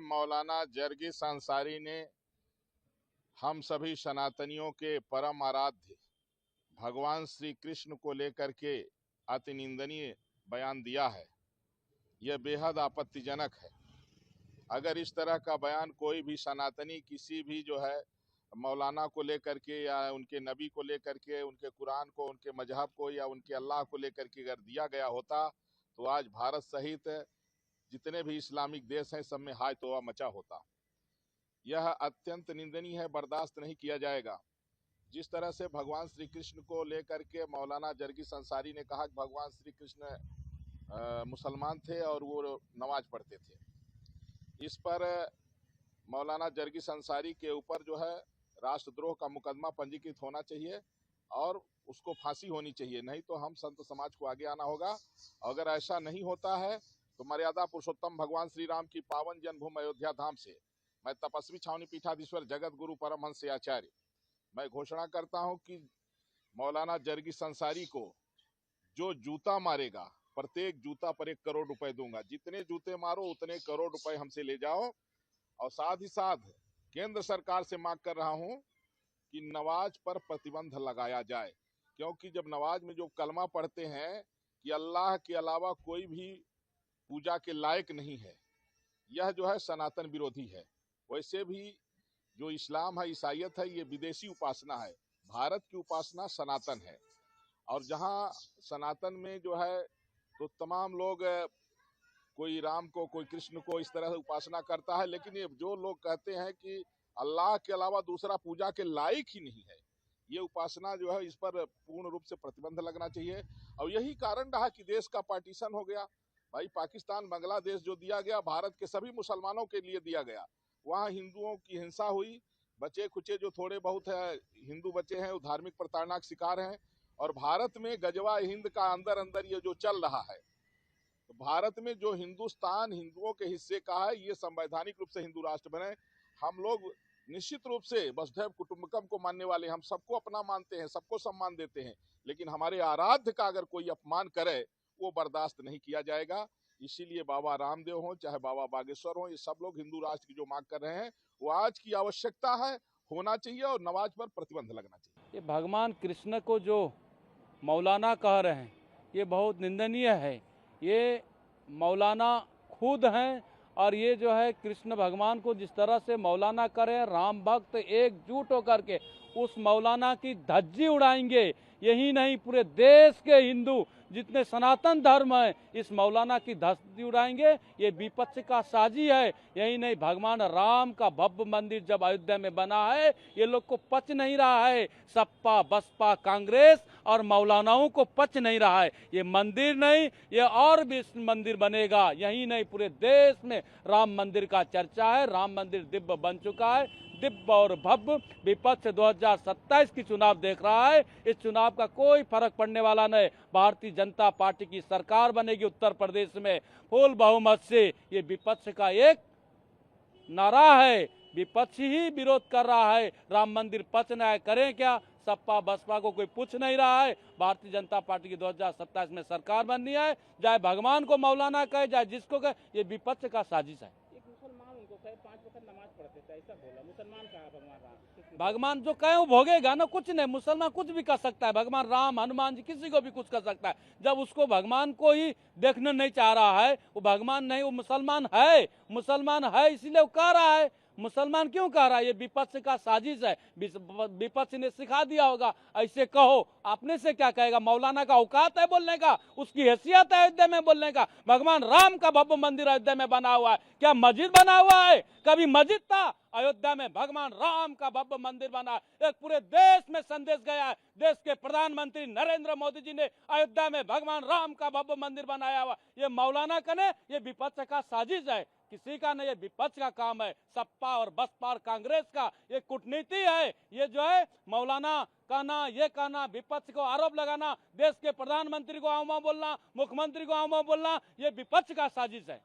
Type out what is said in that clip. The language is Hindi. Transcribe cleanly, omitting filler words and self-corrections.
मौलाना जरगिस अंसारी ने हम सभी सनातनियों के परम आराध्य भगवान श्री कृष्ण को लेकर के अति निंदनीय बयान दिया है। यह बेहद आपत्तिजनक है। अगर इस तरह का बयान कोई भी सनातनी किसी भी जो है मौलाना को लेकर के या उनके नबी को लेकर के, उनके कुरान को, उनके मजहब को या उनके अल्लाह को लेकर के अगर दिया गया होता तो आज भारत सहित जितने भी इस्लामिक देश हैं सब में हाय तौबा मचा होता। यह अत्यंत निंदनीय है, बर्दाश्त नहीं किया जाएगा। जिस तरह से भगवान श्री कृष्ण को लेकर के मौलाना जरगिस अंसारी ने कहा कि भगवान श्री कृष्ण मुसलमान थे और वो नमाज पढ़ते थे, इस पर मौलाना जरगिस अंसारी के ऊपर जो है राष्ट्रद्रोह का मुकदमा पंजीकृत होना चाहिए और उसको फांसी होनी चाहिए, नहीं तो हम संत समाज को आगे आना होगा। अगर ऐसा नहीं होता है तो मर्यादा पुरुषोत्तम भगवान श्री राम की पावन जन्मभूमि अयोध्या धाम से मैं तपस्वी छावनी पीठाधीश्वर जगत गुरु परमहंस आचार्य मैं घोषणा करता हूं कि मौलाना जरगिस अंसारी को जो जूता मारेगा, प्रत्येक जूता पर 1 करोड़ रुपए दूंगा। जितने जूते मारो उतने करोड़ रुपए हमसे ले जाओ। और साथ ही साथ केंद्र सरकार से मांग कर रहा हूं कि नमाज पर प्रतिबंध लगाया जाए, क्योंकि जब नमाज में जो कलमा पढ़ते हैं कि अल्लाह के अलावा कोई भी पूजा के लायक नहीं है, यह जो है सनातन विरोधी है। वैसे भी जो इस्लाम है, ईसाइयत है, ये विदेशी उपासना है। भारत की उपासना सनातन है। और जहाँ सनातन में जो है तो तमाम लोग कोई राम को, कोई कृष्ण को इस तरह से उपासना करता है, लेकिन ये जो लोग कहते हैं कि अल्लाह के अलावा दूसरा पूजा के लायक ही नहीं है, ये उपासना जो है इस पर पूर्ण रूप से प्रतिबंध लगना चाहिए। और यही कारण रहा कि देश का पार्टीशन हो गया। भाई पाकिस्तान, बांग्लादेश जो दिया गया भारत के सभी मुसलमानों के लिए दिया गया, वहाँ हिंदुओं की हिंसा हुई। बचे खुचे जो थोड़े बहुत है हिंदू बचे हैं वो धार्मिक प्रताड़ना के शिकार हैं। और भारत में गजवा हिंद का अंदर अंदर ये जो चल रहा है, तो भारत में जो हिंदुस्तान हिंदुओं के हिस्से का है, ये संवैधानिक रूप से हिंदू राष्ट्र बने। हम लोग निश्चित रूप से वसुधैव कुटुंबकम को मानने वाले, हम सबको अपना मानते हैं, सबको सम्मान देते हैं, लेकिन हमारे आराध्य का अगर कोई अपमान करे वो बर्दाश्त नहीं किया जाएगा। इसीलिए बाबा रामदेव हो चाहे बाबा बागेश्वर हो, ये सब लोग हिंदू राष्ट्र की जो मांग कर रहे हैं वो आज की आवश्यकता है, होना चाहिए और नमाज पर प्रतिबंध लगना चाहिए। ये भगवान कृष्ण को जो मौलाना कह रहे हैं ये बहुत निंदनीय है। ये मौलाना खुद हैं और ये जो है कृष्ण भगवान को जिस तरह से मौलाना करें, राम भक्त एकजुट होकर के उस मौलाना की धज्जी उड़ाएंगे। यही नहीं, पूरे देश के हिंदू जितने सनातन धर्म है इस मौलाना की धज्जी उड़ाएंगे। ये विपक्ष का साजी है। यही नहीं, भगवान राम का भव्य मंदिर जब अयोध्या में बना है ये लोग को पच नहीं रहा है। सपा बसपा कांग्रेस और मौलानाओं को पच नहीं रहा है। ये मंदिर नहीं, ये और भी मंदिर बनेगा। यही नहीं, पूरे देश में राम मंदिर का चर्चा है। राम मंदिर दिव्य बन चुका है, दिव्य और भव्य। विपक्ष 2027 की चुनाव देख रहा है। इस चुनाव का कोई फर्क पड़ने वाला नहीं। भारतीय जनता पार्टी की सरकार बनेगी उत्तर प्रदेश में फुल बहुमत से। ये विपक्ष का एक नारा है, विपक्ष ही विरोध कर रहा है। राम मंदिर पचना है, करें क्या? सपा बसपा को कोई पूछ नहीं रहा है। भारतीय जनता पार्टी की 2027 में सरकार बननी है, चाहे भगवान को मौलाना कहे चाहे जिसको कहे, ये विपक्ष का साजिश है। मुसलमान उनको कहे 5 वक्त नमाज पढ़ते थे, ऐसा बोला। मुसलमान कहा भगवान राम, भगवान जो कहे वो भोगेगा ना, कुछ नहीं। मुसलमान कुछ भी कर सकता है, भगवान राम हनुमान जी किसी को भी कुछ कर सकता है। जब उसको भगवान को ही देखने नहीं चाह रहा है, वो भगवान नहीं, वो मुसलमान है। मुसलमान है इसीलिए वो कह रहा है। मुसलमान क्यों कह रहा है? ये विपक्ष का साजिश है। विपक्ष ने सिखा दिया होगा ऐसे कहो। आपने से क्या कहेगा? मौलाना का औकात है बोलने का? उसकी हैसियत है अयोध्या में बोलने का? भगवान राम का भव्य मंदिर अयोध्या में बना हुआ है, क्या मस्जिद बना हुआ है? कभी मस्जिद था? अयोध्या में भगवान राम का भव्य मंदिर बना। एक पूरे देश में संदेश गया है। देश के प्रधानमंत्री नरेंद्र मोदी जी ने अयोध्या में भगवान राम का भव्य मंदिर बनाया हुआ। ये मौलाना कने, ये विपक्ष का साजिश है, किसी का नहीं। ये विपक्ष का काम है, सपा और बसपा और कांग्रेस का ये कूटनीति है। ये जो है मौलाना कहना, ये कहना, विपक्ष को आरोप लगाना, देश के प्रधानमंत्री को आमा बोलना, मुख्यमंत्री को आमा बोलना, ये विपक्ष का साजिश है।